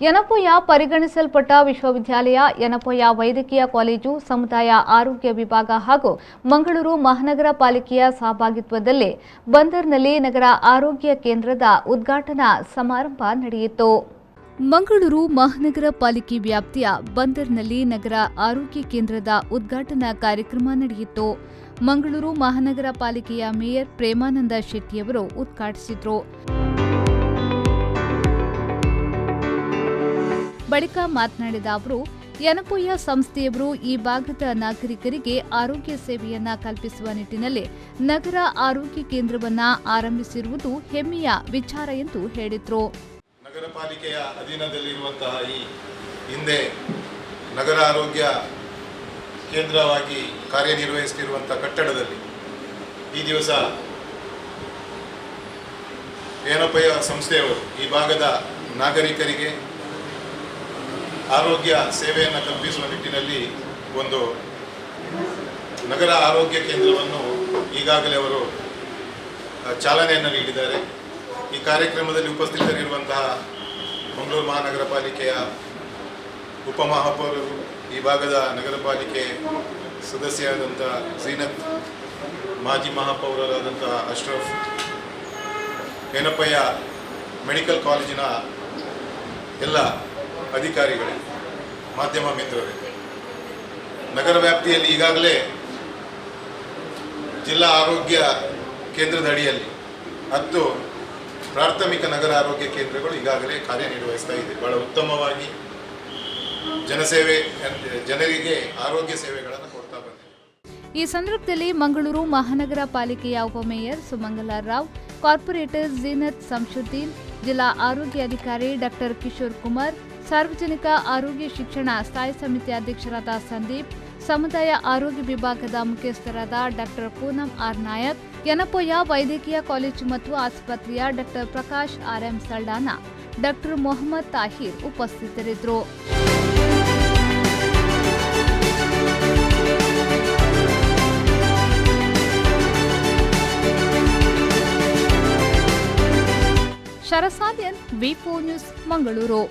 ಯನಪೋಯ ಪರಿಗಣಿಸಲ್ಪಟ್ಟ ವಿಶ್ವವಿದ್ಯಾಲಯ, ಯನಪೋಯ ವೈದ್ಯಕೀಯ ಕಾಲೇಜು, ಸಮುದಾಯ ಆರೋಗ್ಯ ವಿಭಾಗ ಹಾಗೂ ಮಂಗಳೂರು ಮಹಾನಗರ ಪಾಲಿಕೆಯ ಸಹಭಾಗಿತ್ವದಲ್ಲಿ ಬಂದರ್ನಲ್ಲಿ ನಗರ ಆರೋಗ್ಯ ಕೇಂದ್ರದ ಉದ್ಘಾಟನಾ ಸಮಾರಂಭ ನಡೆಯಿತು. ಮಂಗಳೂರು ಮಹಾನಗರ ಪಾಲಿಕೆ ವ್ಯಾಪ್ತಿಯ ಬಂದರ್ನಲ್ಲಿ ನಗರ ಆರೋಗ್ಯ ಕೇಂದ್ರದ ಉದ್ಘಾಟನಾ ಕಾರ್ಯಕ್ರಮ ನಡೆಯಿತು. ಮಂಗಳೂರು ಮಹಾನಗರ ಪಾಲಿಕೆಯ ಮೇಯರ್ ಪ್ರೇಮಾನಂದ ಶೆಟ್ಟಿಯವರು ಉದ್ಘಾಟಿಸಿದರು. ಬಳಿಕ ಮಾತನಾಡಿದ ಅವರು, ಯನಪೋಯ ಸಂಸ್ಥೆಯವರು ಈ ಭಾಗದ ನಾಗರಿಕರಿಗೆ ಆರೋಗ್ಯ ಸೇವೆಯನ್ನ ಕಲ್ಪಿಸುವ ನಿಟ್ಟಿನಲ್ಲಿ ನಗರ ಆರೋಗ್ಯ ಕೇಂದ್ರವನ್ನ ಆರಂಭಿಸಿರುವುದು ಹೆಮ್ಮೆಯ ವಿಚಾರ ಎಂದು ಹೇಳಿದರು. ನಗರ ಪಾಲಿಕೆಯ ಅಧೀನದಲ್ಲಿರುವಂತಹ ಈ ಹಿಂದೆ ನಗರ ಆರೋಗ್ಯ ಕೇಂದ್ರವಾಗಿ ಕಾರ್ಯನಿರ್ವಹಿಸುತ್ತಿರುವಂತಹ ಕಟ್ಟಡದಲ್ಲಿ ಈ ದಿವಸ ಯನಪೋಯ ಸಂಸ್ಥೆಯವರು ಈ ಭಾಗದ ನಾಗರಿಕರಿಗೆ ಆರೋಗ್ಯ ಸೇವೆಯನ್ನು ಕಲ್ಪಿಸುವ ನಿಟ್ಟಿನಲ್ಲಿ ಒಂದು ನಗರ ಆರೋಗ್ಯ ಕೇಂದ್ರವನ್ನು ಈಗಾಗಲೇ ಅವರು ಚಾಲನೆಯನ್ನು ನೀಡಿದ್ದಾರೆ. ಈ ಕಾರ್ಯಕ್ರಮದಲ್ಲಿ ಉಪಸ್ಥಿತರಿರುವಂತಹ ಮಂಗಳೂರು ಮಹಾನಗರ ಪಾಲಿಕೆಯ ಉಪಮಹಾಪೌರರು, ಈ ಭಾಗದ ನಗರ ಪಾಲಿಕೆ ಸದಸ್ಯರಾದಂಥ ಝೀನತ್, ಮಾಜಿ ಮಹಾಪೌರರಾದಂಥ ಅಶ್ರಫ್, ಯನಪೋಯ ಮೆಡಿಕಲ್ ಕಾಲೇಜಿನ ಎಲ್ಲ ಅಧಿಕಾರಿಗಳೇ, ಮಾಧ್ಯಮ ಮಿತ್ರರೇ, ನಗರ ವ್ಯಾಪ್ತಿಯಲ್ಲಿ ಈಗಾಗಲೇ ಜಿಲ್ಲಾ ಆರೋಗ್ಯ ಕೇಂದ್ರದ ಅಡಿಯಲ್ಲಿ 10 ಪ್ರಾಥಮಿಕ ನಗರ ಆರೋಗ್ಯ ಕೇಂದ್ರಗಳು ಈಗಾಗಲೇ ಕಾರ್ಯನಿರ್ವಹಿಸ್ತಾ ಇದೆ. ಬಹಳ ಉತ್ತಮವಾಗಿ ಜನರಿಗೆ ಆರೋಗ್ಯ ಸೇವೆಗಳನ್ನು ಕೊಡ್ತಾ ಬಂದಿದೆ. ಈ ಸಂದರ್ಭದಲ್ಲಿ ಮಂಗಳೂರು ಮಹಾನಗರ ಪಾಲಿಕೆಯ ಉಪಮೇಯರ್ ಸುಮಂಗಲ ರಾವ್, ಕಾರ್ಪೊರೇಟರ್ ಝೀನತ್ ಸಂಶುದ್ದೀನ್, ಜಿಲ್ಲಾ ಆರೋಗ್ಯ ಅಧಿಕಾರಿ ಡಾಕ್ಟರ್ ಕಿಶೋರ್ ಕುಮಾರ್, ಸಾರ್ವಜನಿಕ ಆರೋಗ್ಯ ಶಿಕ್ಷಣ ಸ್ಥಾಯಿ ಸಮಿತಿ ಅಧ್ಯಕ್ಷರಾದ ಸಂದೀಪ್, ಸಮುದಾಯ ಆರೋಗ್ಯ ವಿಭಾಗದ ಮುಖ್ಯಸ್ಥರಾದ ಡಾಕ್ಟರ್ ಪೂನಂ ಆರ್ ನಾಯಕ್, ಯನಪೋಯ ವೈದ್ಯಕೀಯ ಕಾಲೇಜು ಮತ್ತು ಆಸ್ಪತ್ರೆಯ doctor Prakash R M Saldanha, doctor Mohammed Tahir ಉಪಸ್ಥಿತರಿದ್ದರು. ಶರಸಾದ್ಯನ್, ವಿ4 ನ್ಯೂಸ್, ಮಂಗಳೂರು.